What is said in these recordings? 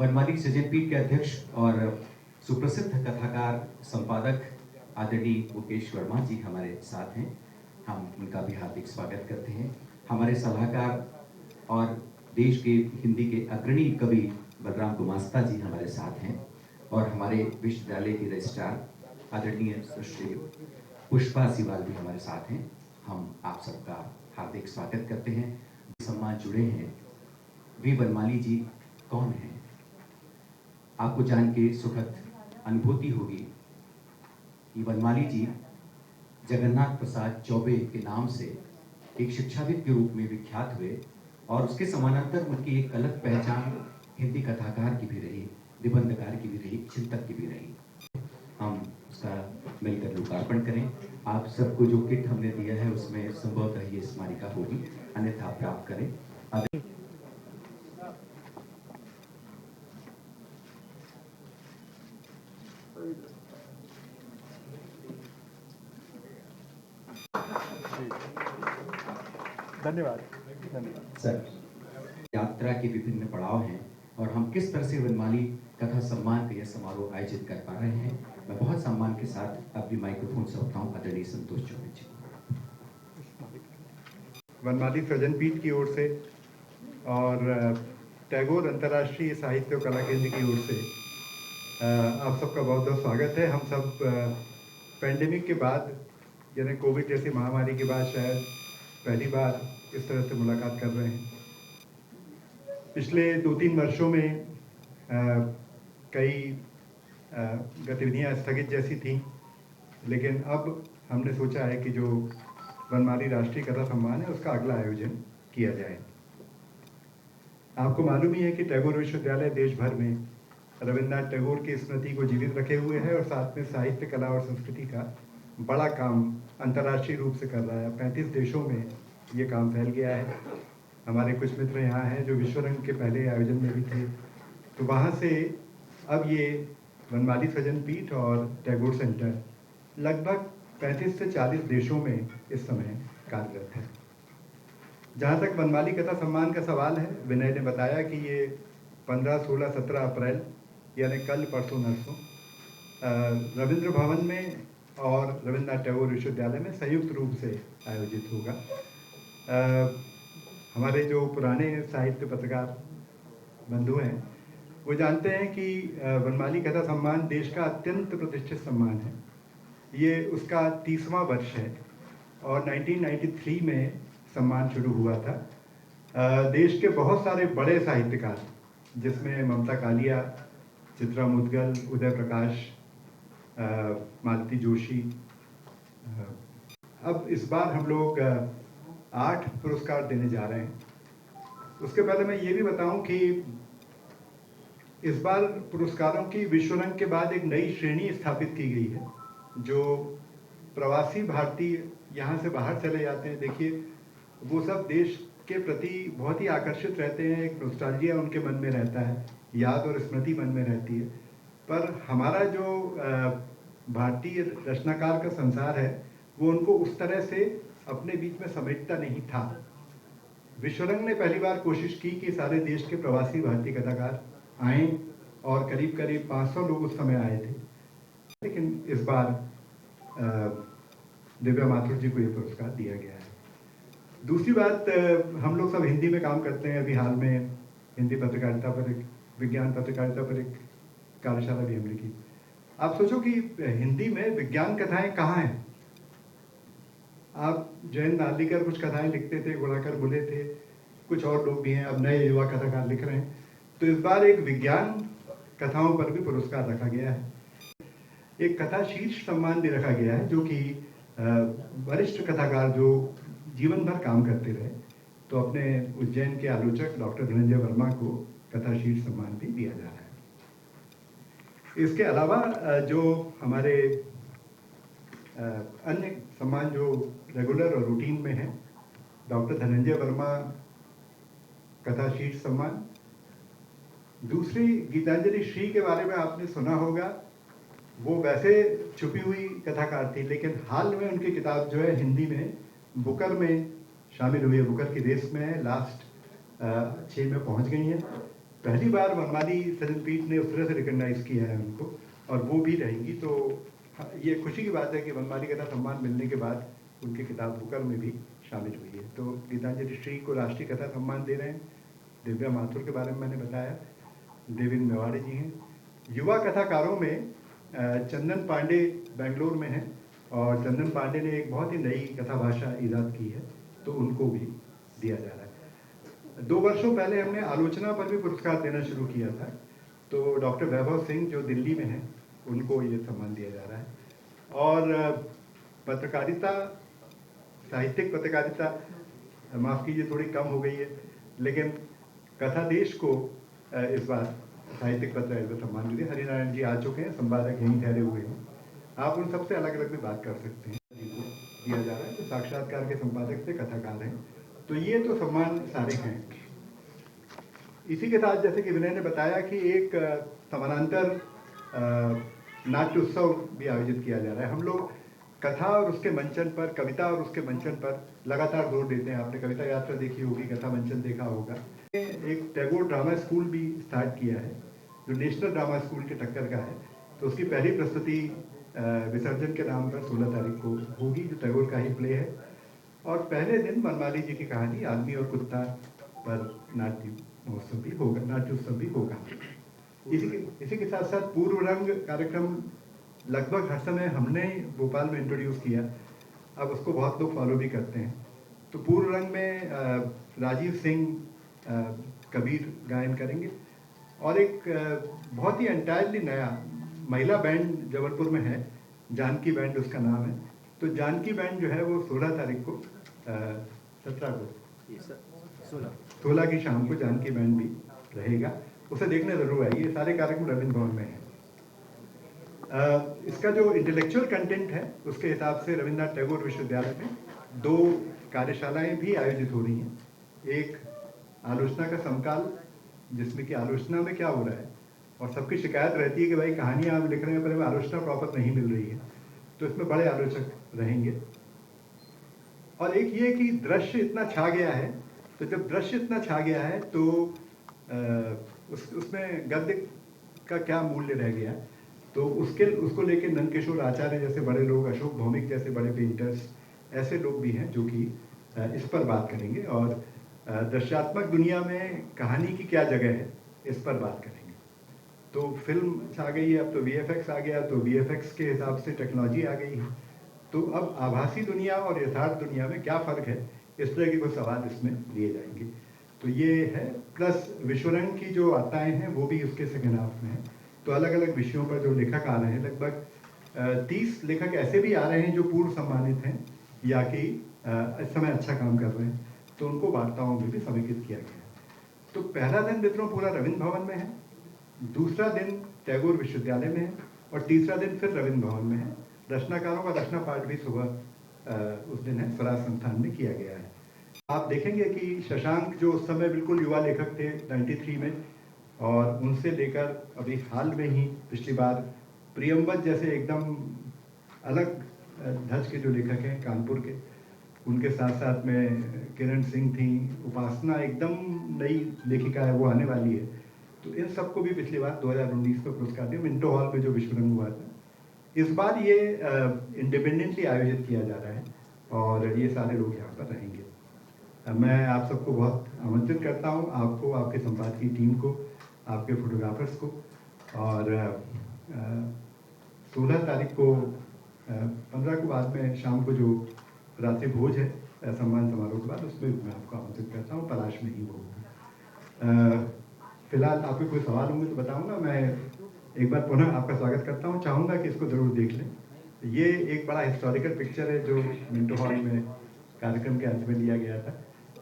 वनमाली सृजन पीठ के अध्यक्ष और सुप्रसिद्ध कथाकार संपादक आदरणीय मुकेश वर्मा जी हमारे साथ हैं। हम उनका भी हार्दिक स्वागत करते हैं। हमारे सलाहकार और देश के हिंदी के अग्रणी कवि बलराम गुमास्ता जी हमारे साथ हैं और हमारे विश्वविद्यालय की रजिस्ट्रार आदरणीय सुश्री पुष्पा सिवाल भी हमारे साथ हैं। हम आप सबका हार्दिक स्वागत करते हैं। सम्मान जुड़े हैं। वी वनमाली जी कौन हैं? आपको जान के सुखद अनुभूति होगी कि वनमाली जी जगन्नाथ प्रसाद चौबे के नाम से एक शिक्षाविद के रूप में विख्यात हुए और उसके समानांतर उनकी एक अलग पहचान हिंदी कथाकार की भी रही, निबंधकार की भी रही, चिंतक की भी रही। हम उसका मिलकर लोकार्पण करें। आप सबको जो किट हमने दिया है उसमें संभवतः ये स्मारिका होगी, अन्यथा प्राप्त करें। धन्यवाद धन्यवाद सर, यात्रा के विभिन्न पड़ाव हैं और हम किस तरह से वनमाली कथा सम्मान का यह समारोह आयोजित कर पा रहे हैं। मैं बहुत सम्मान के साथ अपनी माइक्रोफोन सौंपता हूँ आदरणीय संतोष चौबे जी। वनमाली सृजन पीठ की ओर से और टैगोर अंतर्राष्ट्रीय साहित्य और कला केंद्र की ओर से आप सबका बहुत बहुत स्वागत है। हम सब पैंडेमिक के बाद यानी कोविड जैसी महामारी के बाद शायद पहली बार इस तरह से मुलाकात कर रहे हैं। पिछले 2-3 वर्षों में कई गतिविधियां स्थगित जैसी थीं, लेकिन अब हमने सोचा है कि जो वनमाली राष्ट्रीय कथा सम्मान है उसका अगला आयोजन किया जाए। आपको मालूम ही है कि टैगोर विश्वविद्यालय देश भर में रविन्द्रनाथ टैगोर की स्मृति को जीवित रखे हुए है और साथ में साहित्य, कला और संस्कृति का बड़ा काम अंतर्राष्ट्रीय रूप से कर रहा है। 35 देशों में ये काम फैल गया है। हमारे कुछ मित्र यहाँ हैं जो विश्व रंग के पहले आयोजन में भी थे, तो वहाँ से अब ये वनमाली सृजन पीठ और टैगोर सेंटर लगभग 35 से 40 देशों में इस समय कार्यरत है। जहाँ तक वनमाली कथा सम्मान का सवाल है, विनय ने बताया कि ये 15, 16, 17 अप्रैल यानी कल परसों नरसों रविंद्र भवन में और रविन्द्रनाथ टैगोर विश्वविद्यालय में संयुक्त रूप से आयोजित होगा। हमारे जो पुराने साहित्य पत्रकार बंधु हैं वो जानते हैं कि वनमाली कथा सम्मान देश का अत्यंत प्रतिष्ठित सम्मान है। ये उसका 30वां वर्ष है और 1993 में सम्मान शुरू हुआ था। देश के बहुत सारे बड़े साहित्यकार जिसमें ममता कालिया, चित्रा मुद्गल, उदय प्रकाश, मालती जोशी, अब इस बार हम लोग 8 पुरस्कार देने जा रहे हैं। उसके पहले मैं ये भी बताऊं कि इस बार पुरस्कारों की विश्व रंग के बाद एक नई श्रेणी स्थापित की गई है। जो प्रवासी भारतीय यहाँ से बाहर चले जाते हैं, देखिए वो सब देश के प्रति बहुत ही आकर्षित रहते हैं, एक नॉस्टैल्जिया उनके मन में रहता है, याद और स्मृति मन में रहती है। पर हमारा जो भारतीय रचनाकार का संसार है वो उनको उस तरह से अपने बीच में समेटता नहीं था। विश्वरंग ने पहली बार कोशिश की कि सारे देश के प्रवासी भारतीय कथाकार आए और करीब करीब 500 लोग उस समय आए थे, लेकिन इस बार दिव्या माथुर जी को ये पुरस्कार दिया गया है। दूसरी बात, हम लोग सब हिंदी में काम करते हैं। अभी हाल में हिंदी पत्रकारिता पर एक विज्ञान पत्रकारिता पर एक कार्यशाला भी हमने की। आप सोचो कि हिंदी में विज्ञान कथाएं कहाँ हैं? आप जयंत नार्लिकर कुछ कथाएं लिखते थे, गुणाकर बुले थे, कुछ और लोग भी हैं, अब नए युवा कथाकार लिख रहे हैं। तो इस बार एक विज्ञान कथाओं पर भी पुरस्कार रखा गया है। एक कथा शीर्ष सम्मान भी रखा गया है जो कि वरिष्ठ कथाकार जो जीवन भर काम करते रहे, तो अपने उज्जैन के आलोचक डॉक्टर धनंजय वर्मा को कथा शीर्ष सम्मान भी दिया जा रहा है। इसके अलावा जो हमारे अन्य सम्मान जो रेगुलर और रूटीन में है, डॉक्टर धनंजय वर्मा कथा शीर्ष सम्मान। दूसरी गीतांजलि श्री के बारे में आपने सुना होगा, वो वैसे छुपी हुई कथाकार थी, लेकिन हाल में उनकी किताब जो है हिंदी में बुकर में शामिल हुई है, बुकर की रेस में है, लास्ट 6 में पहुंच गई है। पहली बार वनमाली सृजन पीठ ने उस तरह से रिकॉग्नाइज किया है उनको, और वो भी रहेंगी। तो ये खुशी की बात है कि वनमाली कथा सम्मान मिलने के बाद उनकी किताब बुकर में भी शामिल हुई है। तो गीतांजलि श्री को राष्ट्रीय कथा सम्मान दे रहे हैं। दिव्या माथुर के बारे में मैंने बताया, देवेंद्र मेवाड़ी जी हैं। युवा कथाकारों में चंदन पांडे बेंगलोर में हैं, और चंदन पांडे ने एक बहुत ही नई कथा भाषा ईजाद की है, तो उनको भी दिया जा रहा है। 2 वर्षों पहले हमने आलोचना पर भी पुरस्कार देना शुरू किया था, तो डॉक्टर वैभव सिंह जो दिल्ली में हैं, उनको ये सम्मान दिया जा रहा है। और पत्रकारिता, साहित्यिक पत्रकारिता, माफ़ कीजिए थोड़ी कम हो गई है, लेकिन कथा देश को इस बार साहित्यिक पत्रकारिता सम्मान मिले। हरिनारायण जी आ चुके हैं, संपादक यहीं ठहरे हुए हैं, आप उन सबसे अलग अलग भी बात कर सकते हैं। दिया जा रहा है तो साक्षात्कार के संपादक से कथाकार हैं, तो ये तो सम्मान सारे हैं। इसी के साथ जैसे कि विनय ने बताया कि एक समानांतर नाट्य उत्सव भी आयोजित किया जा रहा है। हम लोग कथा और उसके मंचन पर, कविता और उसके मंचन पर लगातार जोर देते हैं। आपने कविता यात्रा देखी होगी, कथा मंचन देखा होगा। एक टैगोर ड्रामा स्कूल भी स्टार्ट किया है, जो नेशनल ड्रामा स्कूल के टक्कर का है। तो उसकी पहली प्रस्तुति विसर्जन के नाम पर 16 तारीख को होगी, जो टैगोर का ही प्ले है। और पहले दिन वनमाली जी की कहानी आदमी और कुत्ता पर नाट्य महोत्सव भी होगा, नाट्य उत्सव भी होगा। इसी के साथ साथ पूर्व रंग कार्यक्रम लगभग हर समय हमने भोपाल में इंट्रोड्यूस किया, अब उसको बहुत लोग फॉलो भी करते हैं। तो पूर्व रंग में राजीव सिंह कबीर गायन करेंगे, और एक बहुत ही एंटायरली नया महिला बैंड जबलपुर में है, जानकी बैंड उसका नाम है। तो जानकी बैंड जो है वो 16 तारीख को 16 की शाम को जानकी बैंड भी रहेगा, उसे देखने जरूर आइए। ये सारे कार्यक्रम रविंद्र भवन में है। इसका जो इंटेलेक्चुअल कंटेंट है उसके हिसाब से रविन्द्रनाथ टैगोर विश्वविद्यालय में 2 कार्यशालाएं भी आयोजित हो रही हैं। एक आलोचना का समकाल, जिसमें कि आलोचना में क्या हो रहा है, और सबकी शिकायत रहती है कि भाई कहानियां आप लिख रहे हैं पर हमें आलोचना प्रॉपर नहीं मिल रही है, तो इसमें बड़े आलोचक रहेंगे। और एक ये कि दृश्य इतना छा गया है, तो जब दृश्य इतना छा गया है तो उसमें गद्य का क्या मूल्य रह गया, तो उसको लेके नंदकिशोर आचार्य जैसे बड़े लोग, अशोक भौमिक जैसे बड़े पेंटर्स, ऐसे लोग भी हैं जो कि इस पर बात करेंगे। और दृश्यात्मक दुनिया में कहानी की क्या जगह है, इस पर बात करेंगे। तो फिल्म आ गई है, अब तो VFX आ गया, तो VFX के हिसाब से टेक्नोलॉजी आ गई है, तो अब आभासी दुनिया और यथार्थ दुनिया में क्या फ़र्क है, इस तरह के कुछ सवाल इसमें लिए जाएंगे। तो ये है, प्लस विश्वरंग की जो वार्ताएं हैं वो भी उसके सेकेंड हाफ में है। तो अलग अलग विषयों पर जो लेखक आ रहे हैं, लगभग 30 लेखक ऐसे भी आ रहे हैं जो पूर्व सम्मानित हैं या कि इस समय अच्छा काम कर रहे हैं, तो उनको वार्ताओं में भी समेकित किया गया है। तो पहला दिन मित्रों पूरा रविंद्र भवन में है, दूसरा दिन टैगोर विश्वविद्यालय में है, और तीसरा दिन फिर रविंद्र भवन में है। रचनाकारों का रचना पाठ भी सुबह उस दिन है, स्वराज संस्थान में किया गया है। आप देखेंगे कि शशांक जो उस समय बिल्कुल युवा लेखक थे 93 में, और उनसे लेकर अभी हाल में ही पिछली बार प्रियंवत जैसे एकदम अलग ढंग के जो लेखक हैं कानपुर के, उनके साथ साथ में किरण सिंह थी, उपासना एकदम नई लेखिका है, वो आने वाली है। तो इन सबको भी पिछली बार 2019 में पुरस्कार दिया, मिंटो हॉल में जो विश्वरंग हुआ था। इस बार ये इंडिपेंडेंटली आयोजित किया जा रहा है, और ये सारे लोग यहाँ पर रहेंगे। मैं आप सबको बहुत आमंत्रित करता हूँ, आपको, आपके संपादकीय टीम को, आपके फोटोग्राफर्स को। और 16 तारीख को 15 को बाद में शाम को जो रात्रि भोज है सम्मान समारोह के बाद, उसमें मैं आपको आमंत्रित करता हूँ, पलाश में ही वो होगा। फिलहाल आपके कोई सवाल होंगे तो बताऊँगा। मैं एक बार पुनः आपका स्वागत करता हूँ, चाहूँगा कि इसको ज़रूर देख लें। ये एक बड़ा हिस्टोरिकल पिक्चर है जो मिंटो हॉल में कार्यक्रम के अंत में लिया गया था।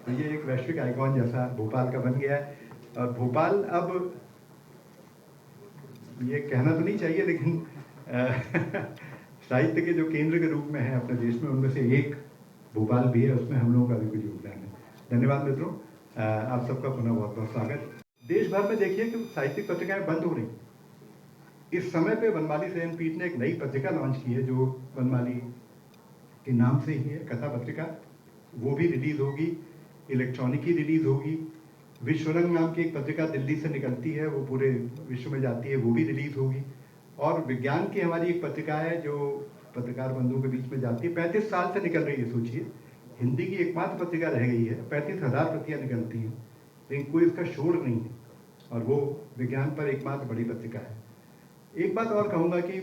तो ये एक वैश्विक आइकॉन जैसा भोपाल का बन गया है, और भोपाल अब ये कहना तो नहीं चाहिए, लेकिन साहित्य के जो केंद्र के रूप में है अपने देश में, उनमें से एक भोपाल भी है, उसमें हम लोगों का भी कुछ योगदान है। धन्यवाद मित्रों, आप सबका पुनः बहुत बहुत स्वागत। देश भर में देखिए कि साहित्यिक पत्रिकाएं बंद हो रही। इस समय पे वनमाली सृजन पीठ ने एक नई पत्रिका लॉन्च की है, जो वनमाली के नाम से ही है, कथा पत्रिका। वो भी रिलीज होगी, इलेक्ट्रॉनिक ही रिलीज होगी, विश्वरंग नाम की एक पत्रिका दिल्ली से निकलती है, वो पूरे विश्व में जाती है, वो भी रिलीज होगी। और विज्ञान की हमारी एक पत्रिका है जो पत्रकार बंधुओं के बीच में जाती है, 35 साल से निकल रही है, सोचिए। हिंदी की एकमात्र पत्रिका रह गई है, 35,000 प्रतियां निकलती हैं, लेकिन कोई इसका शोर नहीं है, और वो विज्ञान पर एकमात्र बड़ी पत्रिका है। एक बात और कहूँगा कि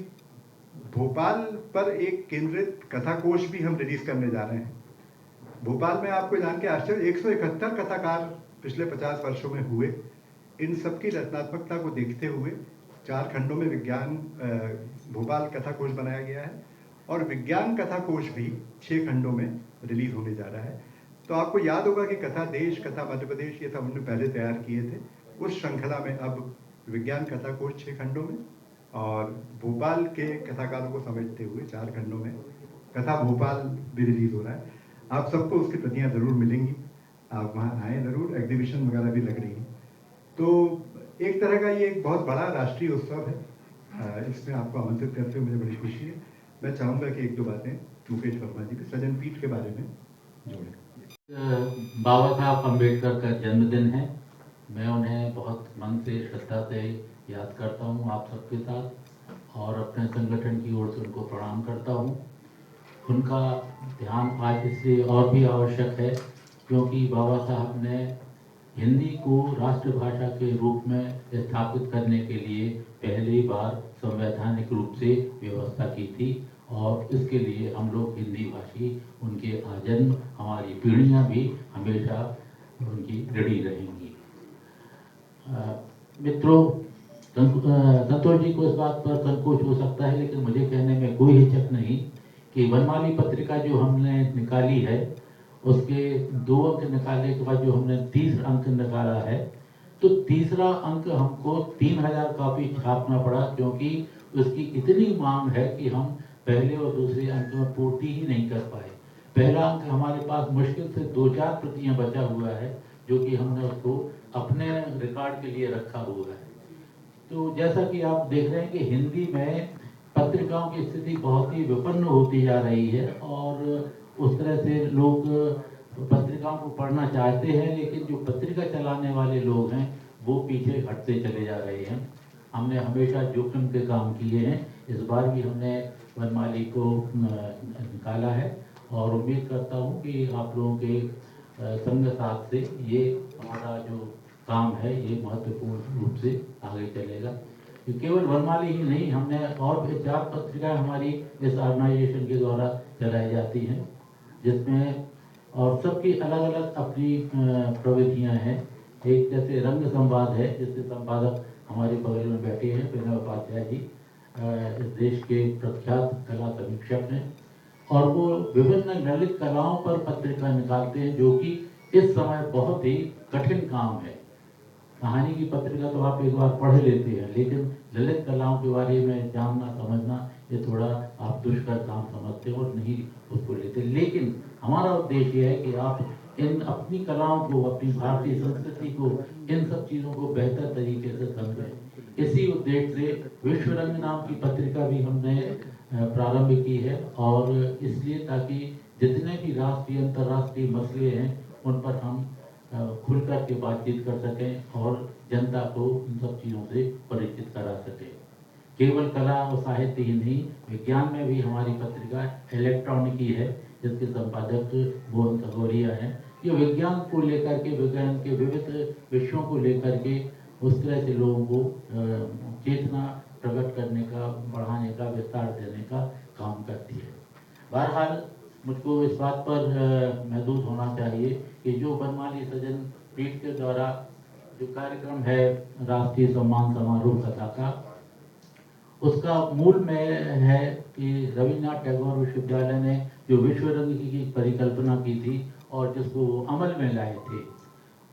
भोपाल पर एक केंद्रित कथाकोश भी हम रिलीज करने जा रहे हैं। भोपाल में आपको जान के आश्चर्य, 171 कथाकार पिछले 50 वर्षों में हुए। इन सबकी रचनात्मकता को देखते हुए 4 खंडों में विज्ञान भोपाल कथाकोश बनाया गया है, और विज्ञान कथाकोश भी 6 खंडों में रिलीज होने जा रहा है। तो आपको याद होगा कि कथा देश, कथा मध्य प्रदेश, ये सब हमने पहले तैयार किए थे। उस श्रृंखला में अब विज्ञान कथाकोश 6 खंडों में, और भोपाल के कथाकारों को समेटते हुए 4 खंडों में कथा भोपाल भी रिलीज हो रहा है। आप सबको उसकी प्रतियां जरूर मिलेंगी, आप वहाँ आए जरूर, एग्जीबिशन वगैरह भी लग रही है। तो एक तरह का ये एक बहुत बड़ा राष्ट्रीय उत्सव है, इसमें आपको आमंत्रित करते हुए मुझे बड़ी खुशी है। मैं चाहूँगा कि 1-2 बातें मुकेश वर्मा जी के सृजन पीठ के बारे में जोड़ें। बाबा साहब अम्बेडकर का जन्मदिन है। मैं उन्हें बहुत मन से, श्रद्धा से याद करता हूँ आप सबके साथ, और अपने संगठन की ओर से उनको प्रणाम करता हूँ। उनका ध्यान आज इसलिए और भी आवश्यक है क्योंकि बाबा साहब ने हिंदी को राष्ट्रभाषा के रूप में स्थापित करने के लिए पहली बार संवैधानिक रूप से व्यवस्था की थी, और इसके लिए हम लोग हिंदी भाषी उनके आजन्म, हमारी पीढ़ियां भी हमेशा उनकी ऋणी रहेंगी। मित्रों, संतोष जी को इस बात पर संकोच हो सकता है, लेकिन मुझे कहने में कोई हिचक नहीं कि वनमाली पत्रिका जो हमने निकाली है उसके 2 अंक निकालने के बाद जो हमने 30 अंक निकाला है, तो तीसरा अंक हमको 3000 कॉपी छापना पड़ा, क्योंकि उसकी इतनी मांग है कि हम पहले और दूसरे अंक में पूर्ति ही नहीं कर पाए। पहला अंक हमारे पास मुश्किल से 2-4 प्रतियां बचा हुआ है, जो कि हमने उसको अपने रिकॉर्ड के लिए रखा हुआ है। तो जैसा कि आप देख रहे हैं कि हिंदी में पत्रिकाओं की स्थिति बहुत ही विपन्न होती जा रही है, और उस तरह से लोग पत्रिकाओं को पढ़ना चाहते हैं, लेकिन जो पत्रिका चलाने वाले लोग हैं वो पीछे हटते चले जा रहे हैं। हमने हमेशा जोखिम के काम किए हैं, इस बार भी हमने वनमाली को निकाला है, और उम्मीद करता हूँ कि आप लोगों के संग साथ से ये हमारा जो काम है ये महत्वपूर्ण रूप से आगे चलेगा। केवल वनमाली ही नहीं, हमने और भी 4 पत्रिकाएं हमारी इस ऑर्गेनाइजेशन के द्वारा चलाई जाती हैं, जिसमें और सबकी अलग अलग अपनी प्रविधियां हैं। एक जैसे रंग संवाद है, जिसके संपादक हमारे बगल में बैठे हैं, विनय उपाध्याय जी, इस देश के प्रख्यात कला समीक्षक हैं, और वो विभिन्न ललित कलाओं पर पत्रिका निकालते हैं, जो कि इस समय बहुत ही कठिन काम है। कहानी की पत्रिका तो आप एक बार पढ़ लेते हैं, लेकिन ललित कलाओं के बारे में जानना समझना ये थोड़ा आप दुष्कर काम समझते हो और नहीं उसको लेते। लेकिन हमारा उद्देश्य है कि आप इन अपनी कलाओं को, अपनी भारतीय संस्कृति को, इन सब चीज़ों को बेहतर तरीके से समझें। इसी उद्देश्य से विश्वरंग नाम की पत्रिका भी हमने प्रारंभ की है, और इसलिए ताकि जितने भी राष्ट्रीय अंतर्राष्ट्रीय मसले हैं उन पर हम खुल कर के बातचीत कर सकें और जनता को इन सब चीज़ों से परिचित करा सकें। केवल कला और साहित्य ही नहीं, विज्ञान में भी हमारी पत्रिका इलेक्ट्रॉनिकी है, जिसके संपादक मोहन खगोरिया हैं। ये विज्ञान को लेकर के, विज्ञान के विविध विषयों को लेकर के उस तरह से लोगों को चेतना प्रकट करने का, बढ़ाने का, विस्तार देने का काम करती है। बहरहाल मुझको इस बात पर महसूस होना चाहिए कि जो वनमाली सृजन पीठ के द्वारा जो कार्यक्रम है राष्ट्रीय सम्मान समारोह कथा का, उसका मूल में है कि रविन्द्रनाथ टैगोर विश्वविद्यालय ने जो विश्वरंग की परिकल्पना की थी और जिसको वो अमल में लाए थे,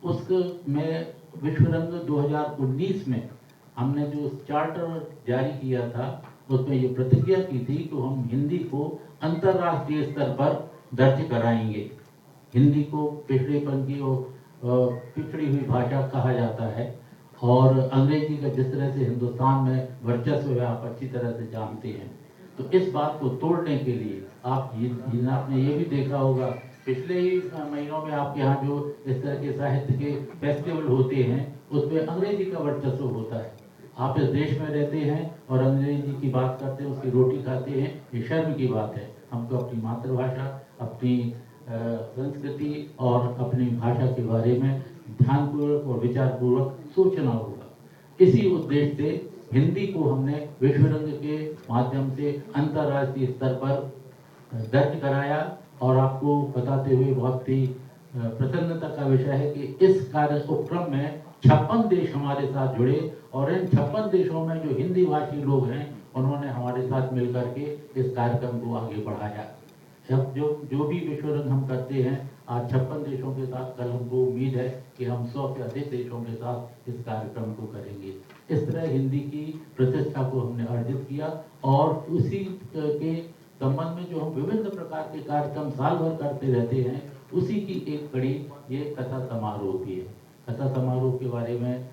उसमें विश्वरंग 2019 में हमने जो चार्टर जारी किया था, उसमें ये प्रतिज्ञा की थी कि हम हिंदी को अंतर्राष्ट्रीय स्तर पर दर्ज कराएंगे। हिंदी को पिछड़ेपन की और पिछड़ी हुई भाषा कहा जाता है, और अंग्रेजी का जिस तरह से हिंदुस्तान में वर्चस्व है आप अच्छी तरह से जानते हैं। तो इस बात को तोड़ने के लिए आपने ये भी देखा होगा पिछले ही महीनों में आपके यहाँ जो इस तरह के साहित्य के फेस्टिवल होते हैं उसमें अंग्रेजी का वर्चस्व होता है। आप इस देश में रहते हैं और अंग्रेजी की बात करते हैं, उसकी रोटी खाते हैं, ये शर्म की बात है। हमको अपनी मातृभाषा, अपनी संस्कृति और अपनी भाषा के बारे में ध्यानपूर्वक और विचारपूर्वक सोचना होगा। इसी उद्देश्य से हिंदी को हमने विश्व रंग के माध्यम से अंतर्राष्ट्रीय स्तर पर दर्ज कराया और आपको बताते हुए बहुत ही प्रसन्नता का विषय है कि इस कार्य उपक्रम में 56 देश हमारे साथ जुड़े और इन 56 देशों में जो हिंदी भाषी लोग हैं उन्होंने हमारे साथ मिलकर के इस कार्यक्रम को आगे बढ़ाया। अब जो भी विश्व रंग हम करते हैं आज 56 देशों के साथ, कल हमको उम्मीद है कि हम 100 से अधिक देशों के साथ इस कार्यक्रम को करेंगे। इस तरह हिंदी की प्रतिष्ठा को हमने अर्जित किया और उसी के संबंध में जो हम विभिन्न प्रकार के कार्यक्रम साल भर करते रहते हैं उसी की एक कड़ी ये कथा समारोह की है। कथा समारोह के बारे में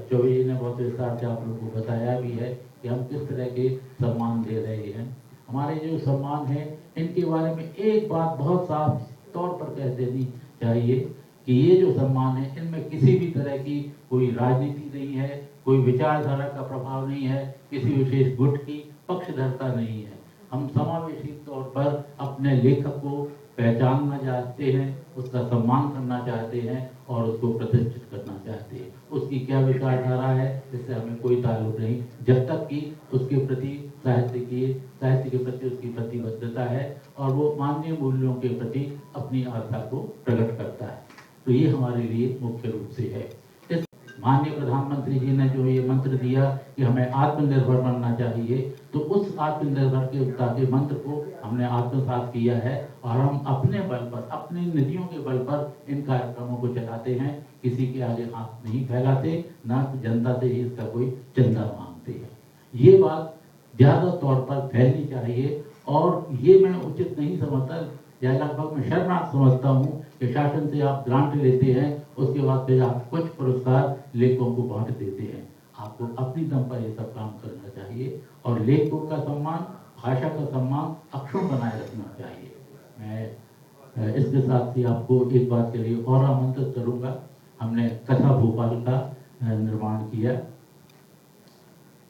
चौबे जी ने बहुत विस्तार से आप लोगों को बताया भी है कि हम किस तरह के सम्मान दे रहे हैं। हमारे जो सम्मान हैं इनके बारे में एक बात बहुत साफ तौर पर कह देनी चाहिए कि ये जो सम्मान है इनमें किसी भी तरह की कोई राजनीति नहीं है, कोई विचारधारा का प्रभाव नहीं है, किसी विशेष गुट की पक्षधरता नहीं है। हम समावेशी तौर पर अपने लेखक को पहचानना चाहते हैं, उसका सम्मान करना चाहते हैं और उसको प्रतिष्ठित करना चाहते हैं। उसकी क्या विचारधारा है इससे हमें कोई ताल्लुक नहीं, जब तक कि उसके प्रति साहित्य के प्रति उसकी प्रतिबद्धता है और वो मानवीय मूल्यों के प्रति अपनी आस्था को प्रकट करता है। तो ये हमारे लिए मुख्य रूप से है। इस माननीय प्रधानमंत्री जी ने जो ये मंत्र दिया कि हमें आत्मनिर्भर बनना चाहिए, तो उस आत्मनिर्भरता के मंत्र को हमने आत्मसात किया है और हम अपने बल पर, अपनी निधियों के बल पर इन कार्यक्रमों को चलाते हैं। किसी के आगे हाथ नहीं फैलाते, ना जनता से ही इसका कोई चंदा मांगते हैं। ये बात ज्यादा तौर पर फैलनी चाहिए और ये मैं उचित नहीं समझता या लगभग मैं शर्मनाक समझता हूँ कि शासन से आप ग्रांट लेते हैं, उसके बाद फिर आप कुछ पुरस्कार लेखकों को बांट देते हैं। आपको अपनी दम पर ये सब काम करना चाहिए और लेखकों का सम्मान, भाषा का सम्मान अक्षुण्ण बनाए रखना चाहिए। मैं इसके साथ ही आपको एक बात के लिए और आमंत्रित करूंगा। हमने कथा भोपाल का निर्माण किया।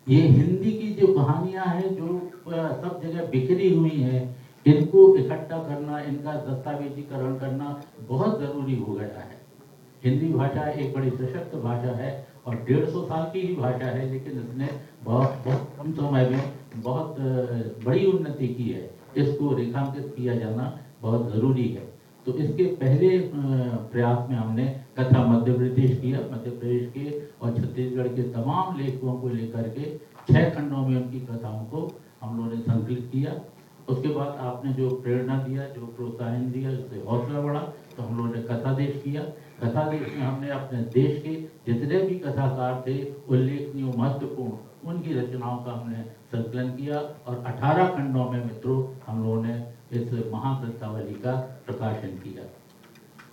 ये हिंदी की जो कहानियां हैं जो सब जगह बिखरी हुई हैं, इनको इकट्ठा करना, इनका दस्तावेजीकरण करना बहुत जरूरी हो गया है। हिंदी भाषा एक बड़ी सशक्त भाषा है और 150 साल की ही भाषा है, लेकिन इसने बहुत कम समय में बहुत बड़ी उन्नति की है। इसको रेखांकित किया जाना बहुत जरूरी है। तो इसके पहले प्रयास में हमने कथा मध्य प्रदेश के और छत्तीसगढ़ के तमाम लेखकों को लेकर के 6 खंडों में उनकी कथाओं को हम लोगों ने संकलित किया। उसके बाद आपने जो प्रेरणा दिया, जो प्रोत्साहन दिया, उससे हौसला बढ़ा, तो हम लोगों ने कथा देश किया। कथा देश में हमने अपने देश के जितने भी कथाकार थे उल्लेखनीय महत्वपूर्ण, उनकी रचनाओं का हमने संकलन किया और 18 खंडों में मित्रों हम लोगों ने इस महाग्रंथावली का प्रकाशन किया।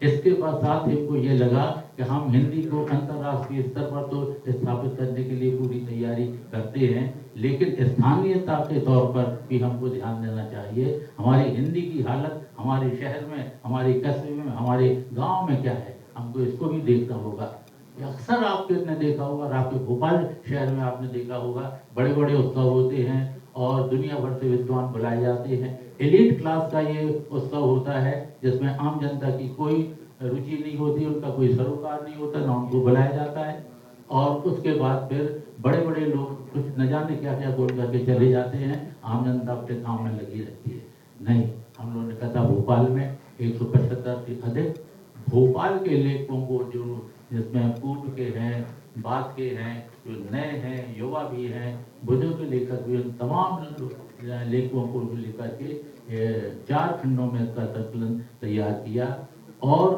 इसके बाद साथ हमको ये लगा कि हम हिंदी को अंतर्राष्ट्रीय स्तर पर तो स्थापित करने के लिए पूरी तैयारी करते हैं, लेकिन स्थानीयता के तौर पर भी हमको ध्यान देना चाहिए। हमारी हिंदी की हालत हमारे शहर में, हमारे कस्बे में, हमारे गांव में क्या है, हमको इसको भी देखना होगा। अक्सर आपने देखा होगा, आपके भोपाल शहर में आपने देखा होगा, बड़े बड़े उत्सव होते हैं और दुनिया भर से विद्वान बुलाए जाते हैं। एलीट क्लास का ये उत्सव होता है जिसमें आम जनता की कोई रुचि नहीं होती, उनका कोई सरोकार नहीं होता, ना उनको बुलाया जाता है। और उसके बाद फिर बड़े बड़े लोग कुछ न जाने क्या क्या बोल करके चले जाते हैं, आम जनता अपने काम में लगी रहती है। नहीं, हम लोगों ने कहा भोपाल में 175 से अधिक भोपाल के लेखकों को, जो जिसमें पूर्व के हैं, बाद के हैं, जो नए हैं, युवा भी हैं, बुजुर्ग लेखक भी, उन तमाम लेखकों को लेकर के 4 खंडों में इसका संकलन तैयार किया और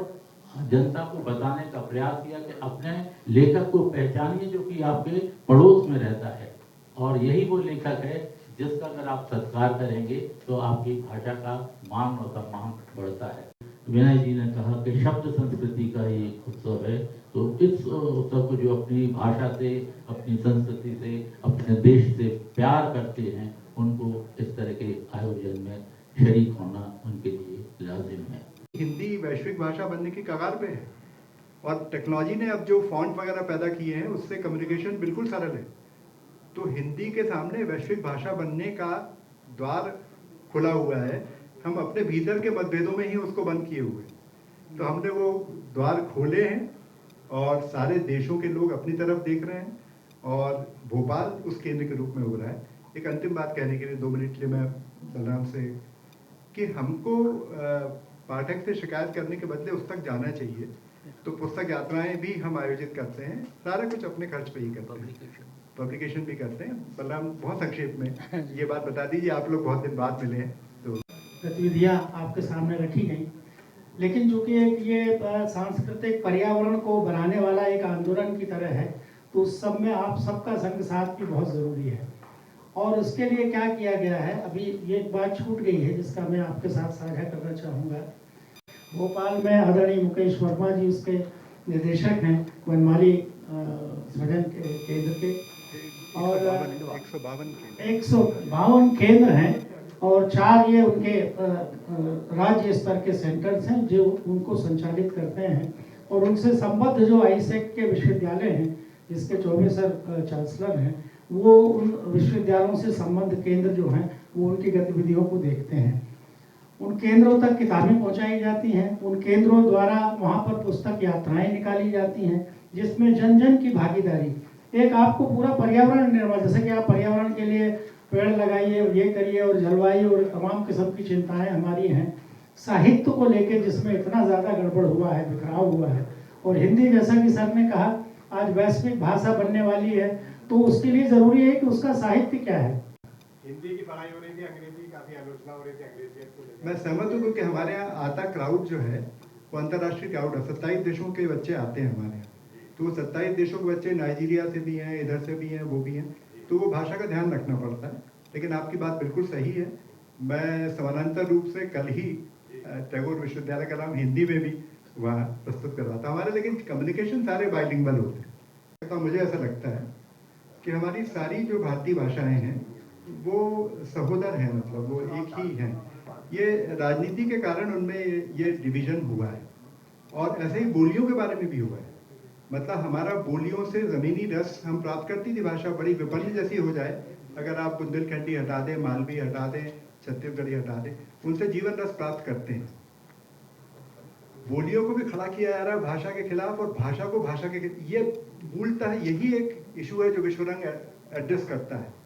जनता को बताने का प्रयास किया कि अपने लेखक को पहचानिए जो कि आपके पड़ोस में रहता है और यही वो लेखक है जिसका अगर आप सत्कार करेंगे तो आपकी भाषा का मान और सम्मान बढ़ता है। विनय जी ने कहा कि शब्द संस्कृति का ये उत्सव है, तो इस उत्सव को जो अपनी भाषा से, अपनी संस्कृति से, अपने देश से प्यार करते हैं, उनको इस तरह के आयोजन में शरीक होना उनके लिए लाजिम है। वैश्विक भाषा बनने की कगार पे है। और टेक्नोलॉजी ने अब जो फॉन्ट वगैरह पैदा किए हैं उससे कम्युनिकेशन बिल्कुल सरल है। तो हिंदी के सामने वैश्विक भाषा बनने का द्वार खुला हुआ है। हम अपने भीतर के मतभेदों में ही उसको बंद किए हुए हैं। तो हमने वो द्वार खोले हैं और सारे देशों के लोग अपनी तरफ देख रहे हैं और भोपाल उस केंद्र के रूप में हो रहा है। एक अंतिम बात कहने के लिए 2 मिनट के लिए मैं बलराम से कि हमको पाठक से शिकायत करने के बदले उस तक जाना चाहिए। तो पुस्तक यात्राएं भी हम आयोजित करते हैं, सारा कुछ अपने खर्च पे ही करते हैं, पब्लिकेशन भी करते हैं। बलराम बहुत संक्षेप में ये बात बता दीजिए, आप लोग बहुत दिन बाद मिले हैं तो गतिविधियाँ आपके सामने रखी गई, लेकिन चूंकि ये सांस्कृतिक पर्यावरण को बनाने वाला एक आंदोलन की तरह है, तो उस सब में आप सबका संग साथ भी बहुत ज़रूरी है। और उसके लिए क्या किया गया है, अभी ये एक बात छूट गई है जिसका मैं आपके साथ साझा करना चाहूँगा। भोपाल में आदरणीय मुकेश वर्मा जी उसके निर्देशक हैं, वनमाली सृजन केंद्र के, और 152 केंद्र हैं और 4 ये उनके राज्य स्तर के सेंटर्स हैं जो उनको संचालित करते हैं। और उनसे संबद्ध जो आईसेक के विश्वविद्यालय हैं जिसके 24 चांसलर हैं, वो उन विश्वविद्यालयों से संबद्ध केंद्र जो हैं वो उनकी गतिविधियों को देखते हैं। उन केंद्रों तक किताबें पहुंचाई जाती हैं, उन केंद्रों द्वारा वहाँ पर पुस्तक यात्राएं निकाली जाती हैं जिसमें जन जन की भागीदारी, एक आपको पूरा पर्यावरण निर्माण, जैसे कि आप पर्यावरण के लिए पेड़ लगाइए और ये करिए और जलवायु और तमाम किस्म की चिंताएं हमारी हैं, साहित्य को लेकर जिसमें इतना ज़्यादा गड़बड़ हुआ है, बिखराव हुआ है। और हिंदी, जैसा कि सर ने कहा, आज वैश्विक भाषा बनने वाली है, तो उसके लिए ज़रूरी है कि उसका साहित्य क्या है। हिंदी की पढ़ाई हो रही थी, अंग्रेजी काफी आलोचना हो रही थी अंग्रेजी को लेकर। मैं सहमत हूँ क्योंकि हमारे यहाँ आता क्राउड जो है वो अंतर्राष्ट्रीय क्राउड है। 27 देशों के बच्चे आते हैं हमारे यहाँ, तो वो 27 देशों के बच्चे नाइजीरिया से भी हैं, इधर से भी हैं, वो भी हैं, तो वो भाषा का ध्यान रखना पड़ता है। लेकिन आपकी बात बिल्कुल सही है। मैं समानांतर रूप से कल ही टैगोर विश्वविद्यालय का नाम हिंदी में भी वहाँ प्रस्तुत कर रहा था हमारे, लेकिन कम्युनिकेशन सारे बाइलिंगुअल होते हैं। तो मुझे ऐसा लगता है कि हमारी सारी जो भारतीय भाषाएं हैं वो सहोदर हैं, मतलब वो एक ही हैं। ये राजनीति के कारण उनमें ये डिवीजन हुआ है और ऐसे ही बोलियों के बारे में भी हुआ है। मतलब हमारा बोलियों से ज़मीनी रस हम प्राप्त करती थी, भाषा बड़ी विपन्न जैसी हो जाए, अगर आप बुंदेलखंडी हटा दें, मालवी हटा दें, छत्तीसगढ़ी हटा दें, उनसे जीवन रस प्राप्त करते हैं। बोलियों को भी खड़ा किया जा रहा है भाषा के खिलाफ और भाषा को भाषा के, ये मूलतः यही एक इशू है जो विश्व रंग एड्रेस करता है।